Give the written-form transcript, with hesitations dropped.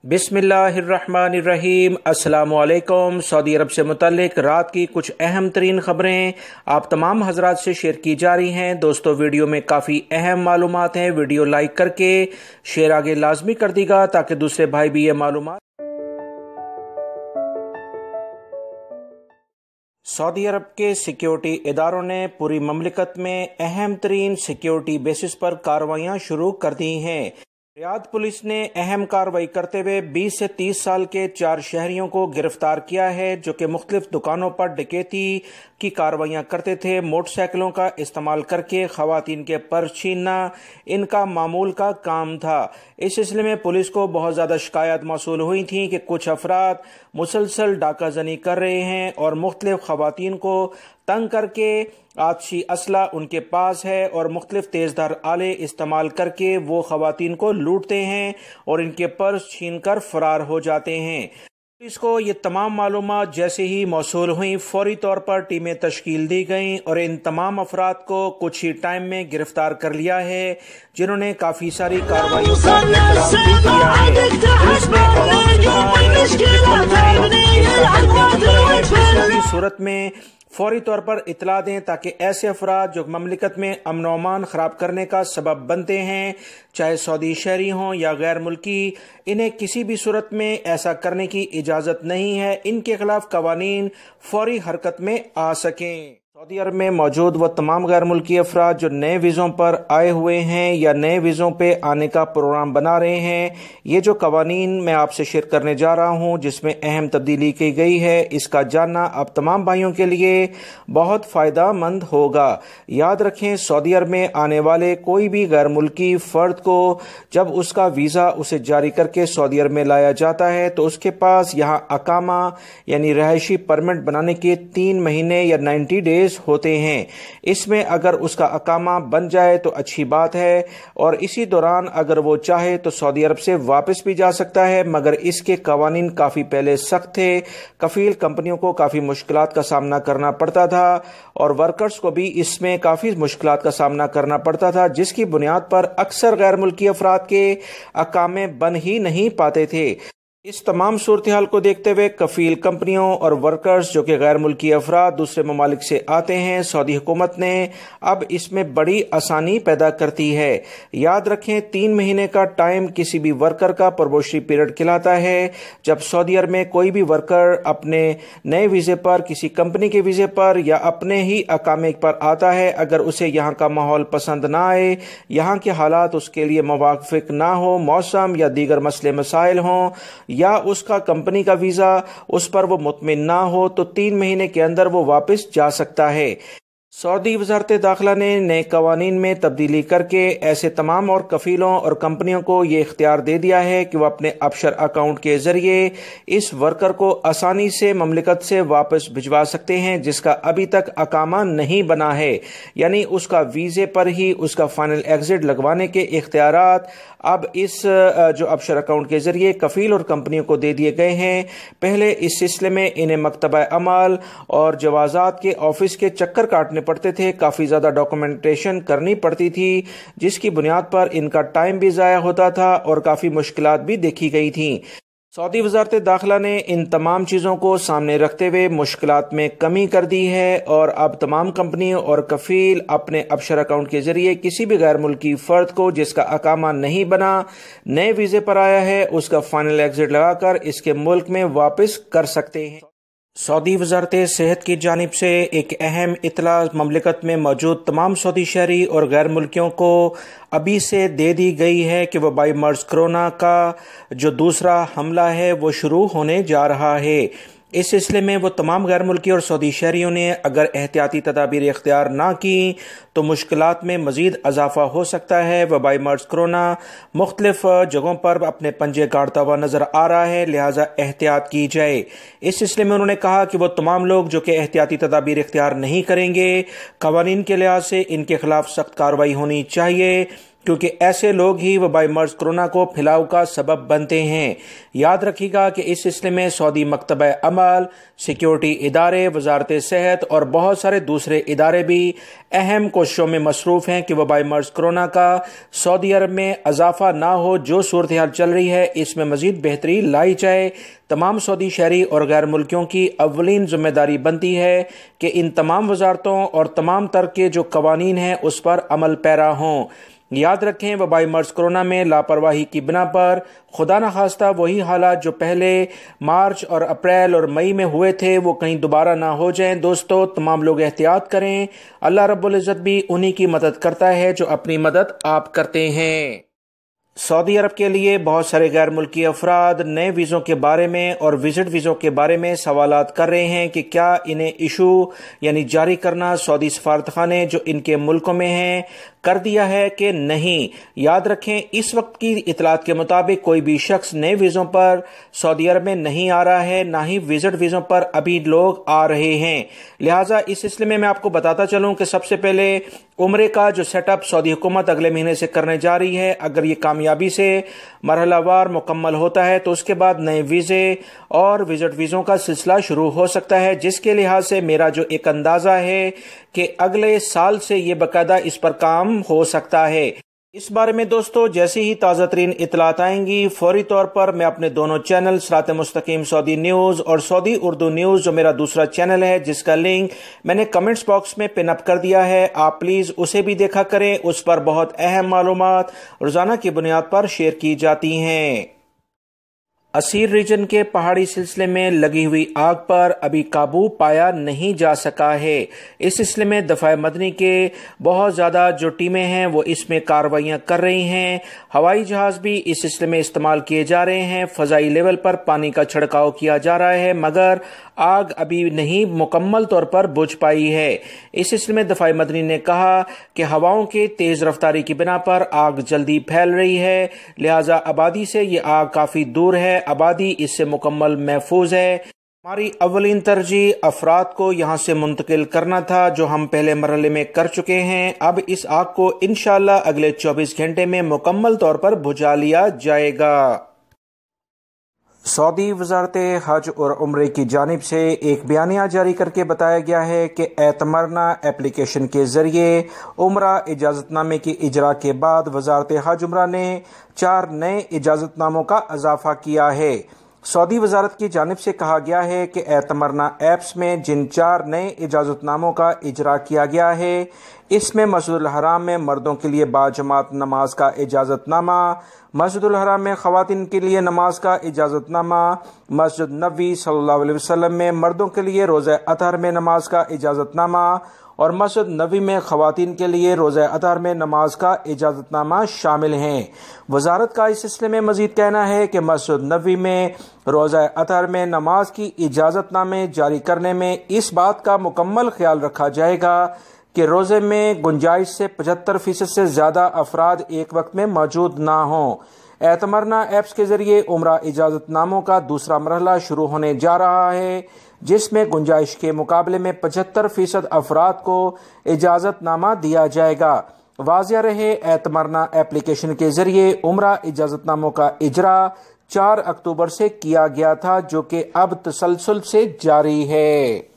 बिस्मिल्लाहिर्रहमानिर्रहीम। अस्सलामुअलैकुम। सऊदी अरब से मुतल्लिक रात की कुछ अहम तरीन खबरें आप तमाम हजरात से शेयर की जा रही हैं। दोस्तों, वीडियो में काफ़ी अहम मालूमात हैं। वीडियो लाइक करके शेयर आगे लाजमी कर दीगा ताकि दूसरे भाई भी ये मालूमात। सऊदी अरब के सिक्योरिटी इदारों ने पूरी ममलिकत में अहम तरीन सिक्योरिटी बेसिस पर कार्रवाइयाँ शुरू कर दी हैं। रियाद पुलिस ने अहम कार्रवाई करते हुए 20 से 30 साल के 4 शहरियों को गिरफ्तार किया है, जो कि मुख्तलिफ दुकानों पर डकैती की कार्रवाइयां करते थे। मोटरसाइकिलों का इस्तेमाल करके खवातीन के पर्स छीनना इनका मामूल का काम था। इस सिलसिले में पुलिस को बहुत ज़्यादा शिकायत मौसूल हुई थी कि कुछ अफराद मुसलसल डाकाजनी कर रहे हैं और मुख्तलिफ खवातीन को तंग करके आतशी असला उनके पास है और मुख्तलिफ तेज़धार आले इस्तेमाल करके वो खवातीन को लूटते हैं और इनके पर्स छीन कर फरार हो जाते हैं। पुलिस को ये तमाम मालूमात जैसे ही मौसूल हुई, फौरी तौर पर टीमें तश्कील दी गईं और इन तमाम अफराद को कुछ ही टाइम में गिरफ्तार कर लिया है, जिन्होंने काफ़ी सारी कार्रवाइयों का सूरत में फौरी तौर पर इतला दें ताकि ऐसे अफराद जो ममलिकत में अमन व अमान ख़राब करने का सबब बनते हैं, चाहे सऊदी शहरी हों या गैर मुल्की, इन्हें किसी भी सूरत में ऐसा करने की इजाज़त नहीं है। इनके खिलाफ कवानीन फौरी हरकत में आ सकें। सऊदी अरब में मौजूद वो तमाम गैर मुल्की अफराद जो नए वीज़ों पर आए हुए हैं या नए वीज़ों पे आने का प्रोग्राम बना रहे हैं, ये जो कवानीन मैं आपसे शेयर करने जा रहा हूँ जिसमें अहम तब्दीली की गई है, इसका जानना अब तमाम भाइयों के लिए बहुत फ़ायदा मंद होगा। याद रखें, सऊदी अरब में आने वाले कोई भी गैर मुल्की फ़र्द को जब उसका वीज़ा उसे जारी करके सऊदी अरब में लाया जाता है तो उसके पास यहाँ अकामा यानी रहायशी परमिट बनाने के 3 महीने या 90 डेज होते हैं। इसमें अगर उसका अकामा बन जाए तो अच्छी बात है और इसी दौरान अगर वो चाहे तो सऊदी अरब से वापस भी जा सकता है, मगर इसके कवानीन काफ़ी पहले सख्त थे। कफील कंपनियों को काफ़ी मुश्किलात का सामना करना पड़ता था और वर्कर्स को भी इसमें काफ़ी मुश्किलात का सामना करना पड़ता था, जिसकी बुनियाद पर अक्सर गैर मुल्की अफराद के अकामे बन ही नहीं पाते थे। इस तमाम सूरत हाल को देखते हुए कफील कंपनियों और वर्कर्स जो कि गैर मुल्की अफराद दूसरे ममालिक से आते हैं, सऊदी हुकूमत ने अब इसमें बड़ी आसानी पैदा करती है। याद रखें, 3 महीने का टाइम किसी भी वर्कर का प्रोबेशनरी पीरियड कहलाता है। जब सऊदी अरब में कोई भी वर्कर अपने नए वीज़े पर, किसी कंपनी के वीज़े पर या अपने ही अकामे पर आता है, अगर उसे यहाँ का माहौल पसंद ना आए, यहाँ के हालात उसके लिए मुवाफिक ना हो, मौसम या दीगर मसले मसाइल हों या उसका कंपनी का वीज़ा उस पर वो मुतमिन ना हो, तो 3 महीने के अंदर वो वापस जा सकता है। सऊदी वज़ारत दाखिला ने नए कवानीन में तब्दीली करके ऐसे तमाम और कफ़ीलों और कंपनियों को ये इख्तियार दे दिया है कि वह अपने अबशर अकाउंट के ज़रिए इस वर्कर को आसानी से ममलिकत से वापस भिजवा सकते हैं जिसका अभी तक अकामा नहीं बना है, यानी उसका वीज़े पर ही उसका फाइनल एग्जिट लगवाने के इख्तियारात अब इस जो अबशर अकाउंट के ज़रिए कफ़ील और कंपनियों को दे दिए गए हैं। पहले इस सिलसिले में इन्हें मकतबा अमल और जवाज़ात के ऑफिस के चक्कर काटने पड़ते थे, काफ़ी ज़्यादा डॉक्यूमेंटेशन करनी पड़ती थी, जिसकी बुनियाद पर इनका टाइम भी ज़ाया होता था और काफ़ी मुश्किलात भी देखी गई थी। सऊदी वज़ारत दाखिला ने इन तमाम चीज़ों को सामने रखते हुए मुश्किलात में कमी कर दी है और अब तमाम कंपनियों और कफ़ील अपने अबशर अकाउंट के ज़रिए किसी भी गैर मुल्की फ़र्द को जिसका अकामा नहीं बना, नए वीज़े पर आया है, उसका फाइनल एग्जिट लगाकर इसके मुल्क में वापस कर सकते हैं। सऊदी वज़ारत सेहत की जानिब से एक अहम इतला ममलिकत में मौजूद तमाम सऊदी शहरी और गैर मुल्कियों को अभी से दे दी गई है कि वबाई मर्ज़ कोरोना का जो दूसरा हमला है वो शुरू होने जा रहा है। इस सिलसिले में वो तमाम गैर मुल्की और सऊदी शहरियों ने अगर एहतियाती तदाबीर इख्तियार ना की तो मुश्किलात में मज़ीद इजाफा हो सकता है। वबाई मर्ज़ कोरोना मुख्तलिफ जगहों पर अपने पंजे गाड़ता हुआ नज़र आ रहा है, लिहाजा एहतियात की जाए। इस सिलसिले में उन्होंने कहा कि वो तमाम लोग जो कि एहतियाती तदाबीर इख्तियार नहीं करेंगे, कवानीन के लिहाज से इनके खिलाफ सख्त कार्रवाई होनी चाहिए क्योंकि ऐसे लोग ही वबाई मर्ज कोरोना को फैलाव का सबब बनते हैं। याद रखिएगा कि इस सिलसिले में सऊदी मकतब अमल, सिक्योरिटी इदारे, वजारत सेहत और बहुत सारे दूसरे इदारे भी अहम कोशिशों में मसरूफ़ हैं कि वबाई मर्ज कोरोना का सऊदी अरब में इजाफा ना हो। जो सूरत हाल चल रही है इसमें मजीद बेहतरी लाई जाए। तमाम सऊदी शहरी और गैर मुल्कियों की अव्वलीन जिम्मेदारी बनती है कि इन तमाम वजारतों और तमाम तरह के जो कवानीन हैं उस पर अमल पैरा हों। याद रखें, वबाई मर्ज कोरोना में लापरवाही की बिना पर खुदा न खास्ता वही हालात जो पहले मार्च और अप्रैल और मई में हुए थे वो कहीं दोबारा ना हो जाएं। दोस्तों, तमाम लोग एहतियात करें। अल्लाह रब्बुल इज़्ज़त भी उन्हीं की मदद करता है जो अपनी मदद आप करते हैं। सऊदी अरब के लिए बहुत सारे गैर मुल्की अफराद नए वीज़ों के बारे में और विजिट वीज़ों के बारे में सवालात कर रहे हैं कि क्या इन्हें इशू यानी जारी करना सऊदी सफारतखाने जो इनके मुल्कों में हैं कर दिया है कि नहीं। याद रखें, इस वक्त की इतलात के मुताबिक कोई भी शख्स नए वीज़ों पर सऊदी अरब में नहीं आ रहा है, ना ही विजिट वीज़ों पर अभी लोग आ रहे हैं। लिहाजा इस सिलसिले में मैं आपको बताता चलूं कि सबसे पहले उम्रे का जो सेटअप सऊदी हुकूमत अगले महीने से करने जा रही है, अगर ये कामयाबी से मरहलावार मुकम्मल होता है तो उसके बाद नए वीज़े और विजिट वीज़ों का सिलसिला शुरू हो सकता है, जिसके लिहाज से मेरा जो एक अंदाज़ा है कि अगले साल से ये बाकायदा इस पर काम हो सकता है। इस बारे में दोस्तों जैसे ही ताज़ा तरीन इतलात आएंगी फौरी तौर पर मैं अपने दोनों चैनल सिरात मुस्तकीम सऊदी न्यूज़ और सऊदी उर्दू न्यूज़ जो मेरा दूसरा चैनल है जिसका लिंक मैंने कमेंट्स बॉक्स में पिन अप कर दिया है, आप प्लीज़ उसे भी देखा करें। उस पर बहुत अहम मालूमात रोज़ाना की बुनियाद पर शेयर की जाती हैं। असीर रीजन के पहाड़ी सिलसिले में लगी हुई आग पर अभी काबू पाया नहीं जा सका है। इस सिलसिले में दफ़ा मदनी के बहुत ज़्यादा जो टीमें हैं वो इसमें कार्रवाइयाँ कर रही हैं। हवाई जहाज़ भी इस सिलसिले में इस्तेमाल किए जा रहे हैं। फ़ज़ाई लेवल पर पानी का छिड़काव किया जा रहा है मगर आग अभी नहीं मुकम्मल तौर पर बुझ पाई है। इस सिलसिले में दफ़ा मदनी ने कहा कि हवाओं के तेज़ रफ्तारी की बिना पर आग जल्दी फैल रही है, लिहाजा आबादी से ये आग काफ़ी दूर है, आबादी इससे मुकम्मल महफूज है। हमारी अव्वलीन तरजीह अफराद को यहाँ से मुंतकिल करना था जो हम पहले मरहले में कर चुके हैं। अब इस आग को इंशाअल्लाह अगले 24 घंटे में मुकम्मल तौर पर बुझा लिया जाएगा। सऊदी वजारत हज और उम्रे की जानिब से एक बयानिया जारी करके बताया गया है कि एतमरना एप्लीकेशन के जरिए उम्रा इजाज़तनामे की इजरा के बाद वजारत हज उम्रा ने 4 नए इजाज़तनामों का इजाफा किया है। सऊदी वजारत की जानिब से कहा गया है कि एतमरना ऐप्स में जिन 4 नए इजाज़तनामों का इजरा किया गया है इसमें मस्जिदुल हराम में मर्दों के लिए बाजमात नमाज का इजाज़तनामा, मस्जिदुल हराम में ख़वातीन के लिए नमाज का इजाज़तनामा, मस्जिद नबी सल्लल्लाहु अलैहि वसल्लम में मर्दों के लिए रोज़ा अतहर में नमाज का इजाज़तनामा और मस्जिद नबी में ख़वातीन के लिए रोज़ा अतहर में नमाज का इजाज़तनामा शामिल हैं। वजारत का इस सिलसिले में मज़ीद कहना है कि मस्जिद नबी में रोज़ा अतहर में नमाज की इजाज़तनामे जारी करने में इस बात का मुकम्मल ख्याल रखा जाएगा कि रोज़े में गुंजाइश से 75% से ज़्यादा अफराद एक वक्त में मौजूद ना हों। एतमरना ऐप्स के ज़रिए उम्रा इजाज़तनामों का दूसरा मरहला शुरू होने जा रहा है जिसमें गुंजाइश के मुकाबले में 75% अफराद को इजाज़तनामा दिया जाएगा। वाज़िया रहे, एतमरना एप्लीकेशन के ज़रिए उम्रा इजाज़तनामों का इजरा 4 अक्टूबर से किया गया था जो कि अब तसलसल से जारी है।